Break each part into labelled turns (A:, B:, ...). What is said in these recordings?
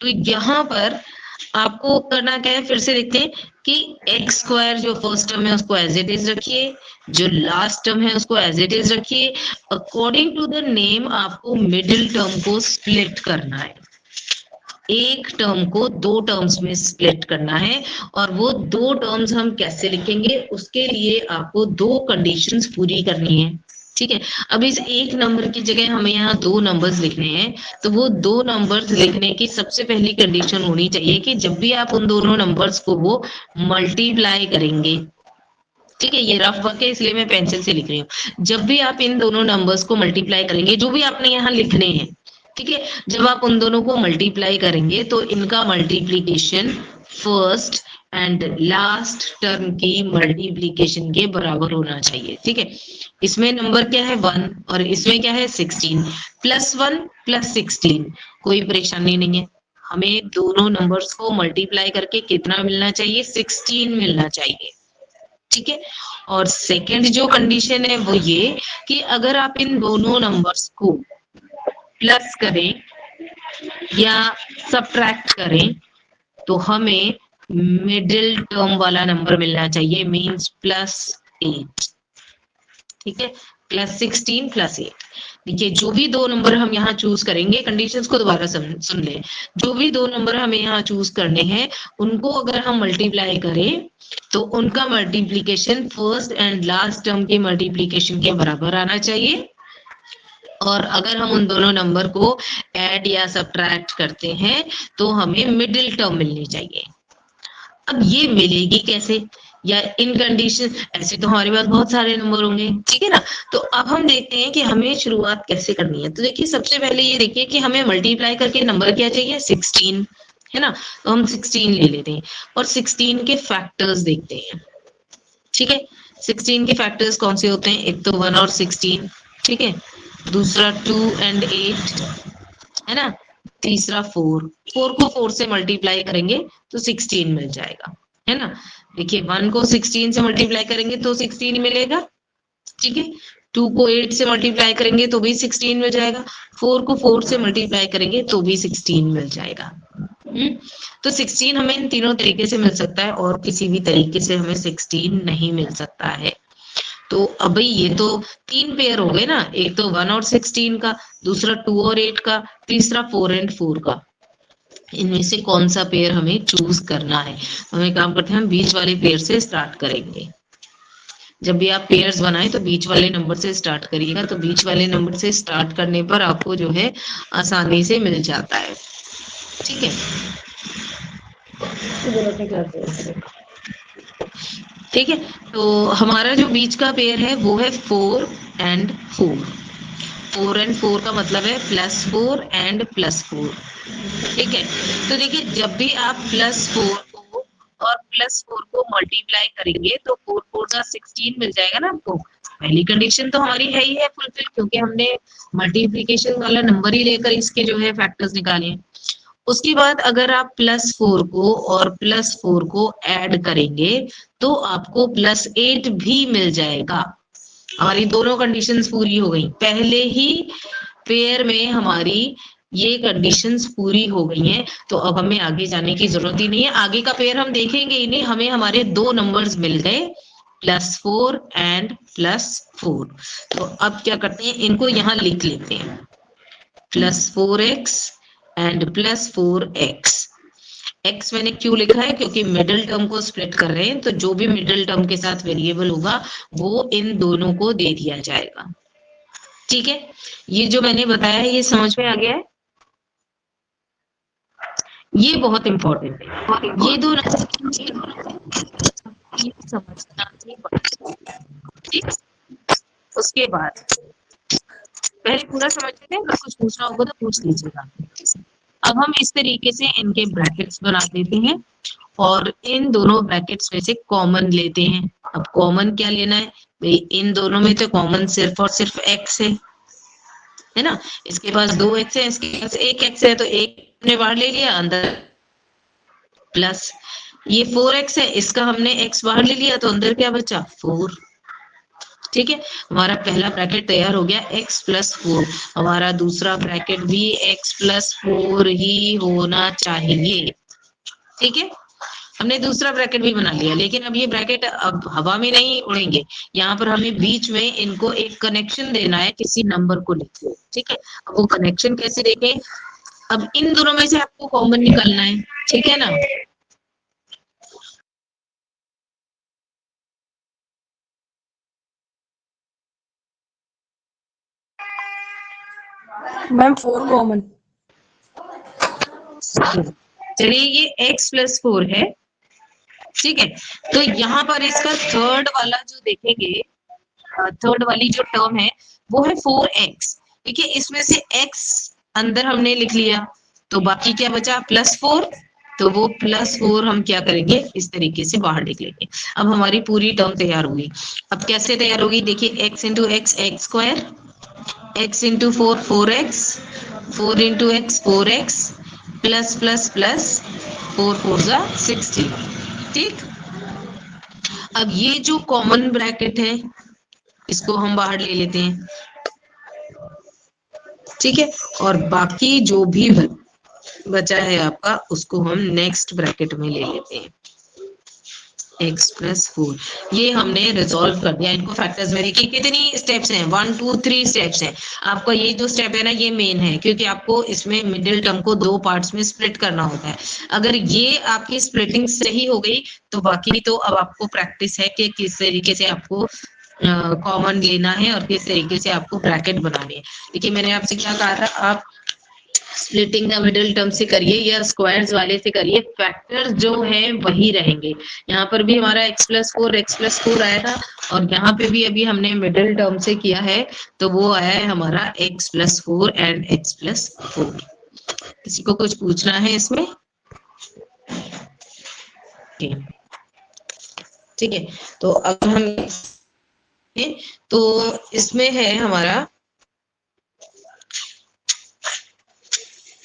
A: तो यहाँ पर आपको करना क्या है, फिर से देखते हैं कि एक्स स्क्वायर जो फर्स्ट टर्म है उसको एज इट इज रखिए, जो लास्ट टर्म है उसको एज इट इज रखिए। अकॉर्डिंग टू द नेम आपको मिडिल टर्म को स्प्लिट करना है, एक टर्म को दो टर्म्स में स्प्लिट करना है। और वो दो टर्म्स हम कैसे लिखेंगे, उसके लिए आपको दो कंडीशंस पूरी करनी है। ठीक है, अब इस एक नंबर की जगह हमें यहाँ दो नंबर्स लिखने हैं, तो वो दो नंबर्स लिखने की सबसे पहली कंडीशन होनी चाहिए कि जब भी आप उन दोनों नंबर्स को वो मल्टीप्लाई करेंगे, ठीक है, ये रफ वर्क है इसलिए मैं पेंसिल से लिख रही हूँ, जब भी आप इन दोनों नंबर्स को मल्टीप्लाई करेंगे, जो भी आपने यहाँ लिखने हैं, ठीक है, जब आप उन दोनों को मल्टीप्लाई करेंगे तो इनका multiplication first and last term की मल्टीप्लीकेशन के बराबर होना चाहिए। ठीक है, इसमें नंबर क्या है 1 और इसमें क्या है 16, +1 + 16, कोई परेशानी नहीं है। हमें दोनों नंबर्स को मल्टीप्लाई करके कितना मिलना चाहिए, 16 मिलना चाहिए। ठीक है, और सेकंड जो कंडीशन है वो ये कि अगर आप इन दोनों नंबर्स को प्लस करें या सब्ट्रैक्ट करें तो हमें मिडिल टर्म वाला नंबर मिलना चाहिए, मींस +8। ठीक है, +16 +8। देखिए, जो भी दो नंबर हम यहाँ चूज करेंगे, कंडीशंस को दोबारा सुन ले, जो भी दो नंबर हमें यहाँ चूज करने हैं उनको अगर हम मल्टीप्लाई करें तो उनका multiplication first and last term के मल्टीप्लीकेशन के बराबर आना चाहिए। और अगर हम उन दोनों नंबर को ऐड या सब्ट्रैक्ट करते हैं तो हमें मिडिल टर्म मिलनी चाहिए। अब ये मिलेगी कैसे, या इन कंडीशन, ऐसे तो हमारे पास बहुत सारे नंबर होंगे, ठीक है ना। तो अब हम देखते हैं कि हमें शुरुआत कैसे करनी है। तो देखिए, सबसे पहले ये देखिए कि हमें मल्टीप्लाई करके नंबर क्या चाहिए, 16, है ना। तो हम 16 ले लेते हैं और 16 के फैक्टर्स देखते हैं। ठीक है, 16 के फैक्टर्स कौन से होते हैं, एक तो 1 और 16, ठीक है, दूसरा 2 और 8, है ना, तीसरा 4 को 4 से मल्टीप्लाई करेंगे तो 16 मिल जाएगा, है ना। देखिए, 1 को 16 से मल्टीप्लाई करेंगे तो 16 मिलेगा, ठीक है, 2 को 8 से मल्टीप्लाई करेंगे तो भी 16 मिल जाएगा, 4 को 4 से मल्टीप्लाई करेंगे तो भी 16 मिल जाएगा। तो 16 हमें इन तीनों तरीके से मिल सकता है और किसी भी तरीके से हमें 16 नहीं मिल सकता है। तो अब भाई ये तो 3 पेयर हो गए ना, एक तो 1 और 16 का, दूसरा 2 और 8 का, तीसरा 4 और 4 का। इनमें से कौन सा पेयर हमें चूज करना है। हमें काम करते हैं, हम बीच वाले पेयर से स्टार्ट करेंगे। जब भी आप पेयर्स बनाए तो बीच वाले नंबर से स्टार्ट करिएगा, तो बीच वाले नंबर से स्टार्ट करने पर आपको जो है आसानी से मिल जाता है। ठीक है, ठीक है, तो हमारा जो बीच का पेयर है वो है 4 और 4। 4 और 4 का मतलब है +4 और +4। ठीक है, तो देखिए, जब भी आप +4 को और +4 को मल्टीप्लाई करेंगे तो 4 4 का 16 मिल जाएगा ना आपको। पहली कंडीशन तो हमारी है ही है फुलफिल, क्योंकि हमने मल्टीप्लिकेशन वाला नंबर ही लेकर इसके जो है फैक्टर्स निकाले हैं। उसके बाद अगर आप +4 को और +4 को ऐड करेंगे तो आपको +8 भी मिल जाएगा। हमारी दोनों कंडीशंस पूरी हो गई, पहले ही पेयर में हमारी ये कंडीशंस पूरी हो गई हैं। तो अब हमें आगे जाने की जरूरत ही नहीं है, आगे का पेयर हम देखेंगे ही नहीं, हमें हमारे दो नंबर्स मिल गए, +4 और +4। तो अब क्या करते हैं, इनको यहाँ लिख लेते हैं, +4x और +4x। x मैंने क्यों लिखा है, क्योंकि मिडिल टर्म को स्प्लिट कर रहे हैं, तो जो भी मिडिल टर्म के साथ वेरिएबल होगा वो इन दोनों को दे दिया जाएगा। ठीक है, ये जो मैंने बताया है ये समझ में आ गया है, ये बहुत इंपॉर्टेंट है, ये दो समझना ही पड़ेगा। ठीक, उसके बाद पहले पूरा समझ लेते हैं, अगर कुछ पूछना होगा तो पूछ लीजिएगा। अब हम इस तरीके से इनके ब्रैकेट्स बना देते हैं और इन दोनों ब्रैकेट्स में से कॉमन लेते हैं। अब कॉमन क्या लेना है भाई, इन दोनों में तो कॉमन सिर्फ और सिर्फ x है ना। इसके पास 2x है, इसके पास 1x है, तो एक ने बाहर ले लिया अंदर, प्लस ये 4x है, इसका हमने x बाहर ले लिया तो अंदर क्या बचा 4। ठीक है, हमारा पहला ब्रैकेट तैयार हो गया x प्लस 4। हमारा दूसरा ब्रैकेट भी x प्लस 4 ही होना चाहिए। ठीक है, हमने दूसरा ब्रैकेट भी बना लिया, लेकिन अब ये ब्रैकेट अब हवा में नहीं उड़ेंगे, यहाँ पर हमें बीच में इनको एक कनेक्शन देना है किसी नंबर को लेके। ठीक है, अब वो कनेक्शन कैसे देंगे, अब इन दोनों में से आपको कॉमन निकालना है। ठीक है ना,
B: मैम 4 कॉमन।
A: चलिए ये x प्लस 4 है। ठीक है, तो यहाँ पर इसका थर्ड वाला जो देखेंगे, थर्ड वाली जो टर्म है वो है 4x। ठीक है, इसमें से x अंदर हमने लिख लिया, तो बाकी क्या बचा प्लस 4, तो वो प्लस 4 हम क्या करेंगे इस तरीके से बाहर निकलेंगे। अब हमारी पूरी टर्म तैयार हुई। अब कैसे तैयार होगी, देखिए x into x x square, x into 4 4x, 4 into x 4x, plus plus plus 4 4 जा 60। ठीक, अब ये जो कॉमन ब्रैकेट है इसको हम बाहर ले लेते हैं। ठीक है, और बाकी जो भी बचा है आपका उसको हम नेक्स्ट ब्रैकेट में ले लेते हैं, x प्लस 4। ये हमने रिजॉल्व कर दिया। इनको फैक्टर्स में देखिए कितनी स्टेप्स हैं, 1 2 3 स्टेप्स हैं। आपका ये जो स्टेप है ना ये मेन है, क्योंकि आपको इसमें मिडिल टर्म को 2 पार्ट्स में स्प्लिट करना होता है। अगर ये आपकी स्प्लिटिंग सही हो गई तो बाकी तो अब आपको प्रैक्टिस है कि किस तरीके से आपको कॉमन लेना है और किस तरीके से आपको ब्रैकेट बनानी है। देखिए मैंने आपसे क्या कहा था, आप स्प्लिटिंग द मिडिल टर्म से करिए या स्क्वायर्स वाले से करिए, फैक्टर्स जो है वही रहेंगे। यहाँ पर भी हमारा x प्लस 4 आया था, और यहाँ पे भी अभी हमने मिडिल टर्म से किया है, तो वो आया है हमारा x plus 4 and x plus 4। किसी को कुछ पूछना है इसमें? ठीक है, तो अब हम तो इसमें है हमारा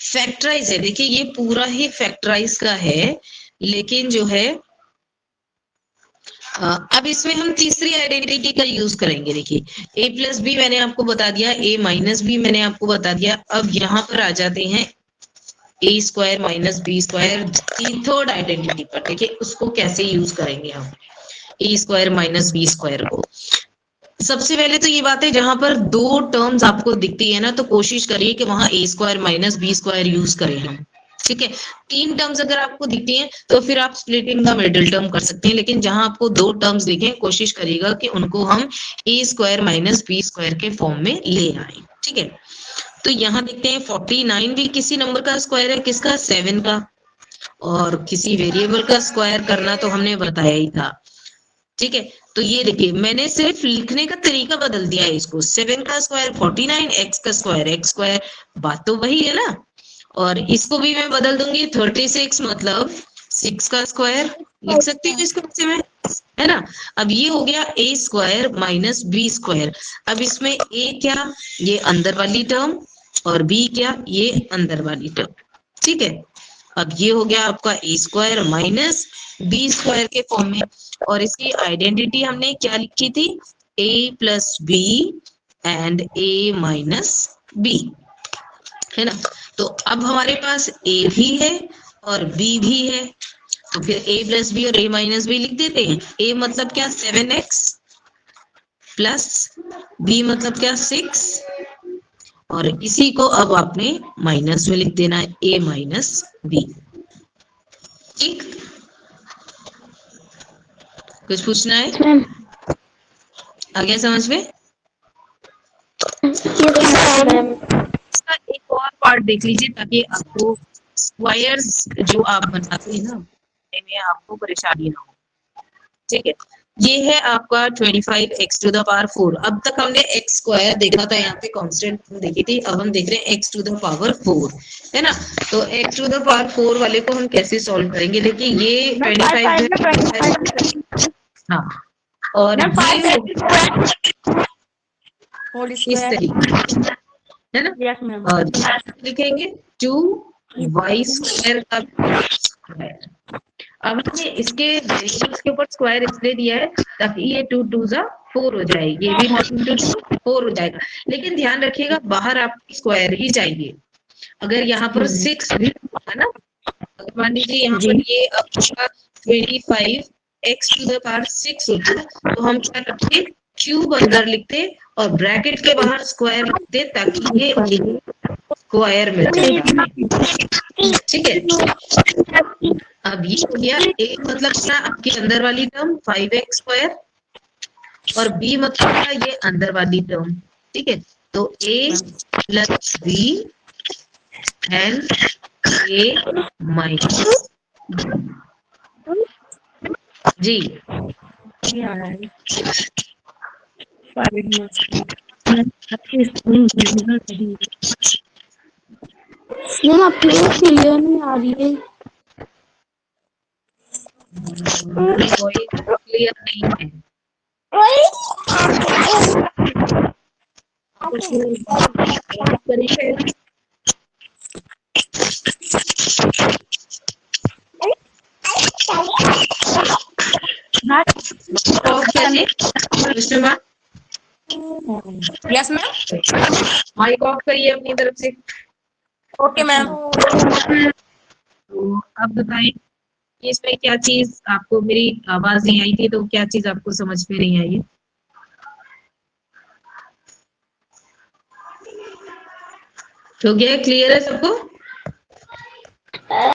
A: फैक्टराइज है। देखिए ये पूरा ही फैक्टराइज का है, लेकिन जो है अब इसमें हम तीसरी आइडेंटिटी का यूज करेंगे। देखिए a प्लस बी मैंने आपको बता दिया, a माइनस बी मैंने आपको बता दिया। अब यहाँ पर आ जाते हैं a square minus b square की थर्ड आइडेंटिटी पर। देखिए उसको कैसे यूज करेंगे हम a square minus b square को। सबसे पहले तो ये बात है, जहां पर 2 टर्म्स आपको दिखती है ना, तो कोशिश करिए कि वहां a square minus b square use करें हम। ठीक है, 3 टर्म्स अगर आपको दिखती हैं तो फिर आप स्प्लिटिंग द मिडिल टर्म कर सकते हैं, लेकिन जहां आपको 2 टर्म्स दिखें कोशिश करिएगा कि उनको हम a square minus b square के फॉर्म में ले आए। ठीक है, तो यहाँ देखते हैं 49 भी किसी नंबर का स्क्वायर है, किसका 7 का, और किसी वेरिएबल का स्क्वायर करना तो हमने बताया ही था। ठीक है, तो ये देखिए मैंने सिर्फ लिखने का तरीका बदल दिया है इसको, 7 का स्क्वायर 49, x का स्क्वायर x स्क्वायर, बात तो वही है ना। और इसको भी मैं बदल दूंगी, 36 मतलब 6 का स्क्वायर लिख सकती हूँ इसको वैसे में, है ना। अब ये हो गया a square minus b square. अब इसमें a क्या, ये अंदर वाली टर्म, और b क्या, ये अंदर वाली टर्म। ठीक है, अब ये हो गया आपका a square minus b square के फॉर्म में, और इसकी आइडेंटिटी हमने क्या लिखी थी, a plus b and a minus b, है ना। तो अब हमारे पास a भी है और b भी है, तो फिर a प्लस बी और a माइनस बी लिख देते हैं। a मतलब क्या 7x प्लस b मतलब क्या 6, और इसी को अब आपने माइनस में लिख देना है, a माइनस बी। ठीक, कुछ पूछना है? आ गया समझ में? इसका एक और पार्ट देख लीजिए ताकि आपको स्क्वायर्स जो आप बनाते हैं ना में आपको परेशानी ना हो। ठीक है, ये है आपका 25x टू द पावर 4। अब तक हमने x स्क्वायर देखा था, यहाँ पे कांस्टेंट देखी थी, अब हम देख रहे हैं x टू द पावर 4, है ना। तो x टू द पावर 4 वाले को हम कैसे सॉल्व करेंगे, देखिए ये 25 हाँ, और इस तरीके है ना, और लिखेंगे 2y स्क्वायर का स्क्वायर। अब हमने इसके वेरिएबल्स के ऊपर स्क्वायर इसलिए दिया है ताकि ये 2 2 जा 4 हो जाएगी, ये भी 1 into 2 4 हो जाएगा। लेकिन ध्यान रखिएगा बाहर आपकी स्क्वायर ही चाहिए। अगर यहाँ पर 6 है ना, मान लीजिए यहाँ पर ये आपका 25 x to the power 6 होता, तो हम क्या करते, क्यूब अंदर लिखते और ब्रैकेट के बाहर स्क्वायर लिखते ताकि ये स्क्वायर मिल जाएगा। ठीक है, अब ये हो गया a मतलब क्या, आपके अंदर वाली टर्म 5x स्क्वायर और b मतलब क्या, ये अंदर वाली टर्म। ठीक है, तो a plus b and a minus जी।
B: मैम अपनी क्लियर नहीं आ रही है।
A: कोई क्लियर नहीं है।
C: यस मैम,
A: माइक ऑफ करिए अपनी तरफ से।
C: Okay ma'am.
A: तो अब बताएं कि इसमें क्या चीज आपको, मेरी आवाज नहीं आई थी तो क्या चीज आपको समझ में नहीं आई है? हो गया, क्लियर है सबको?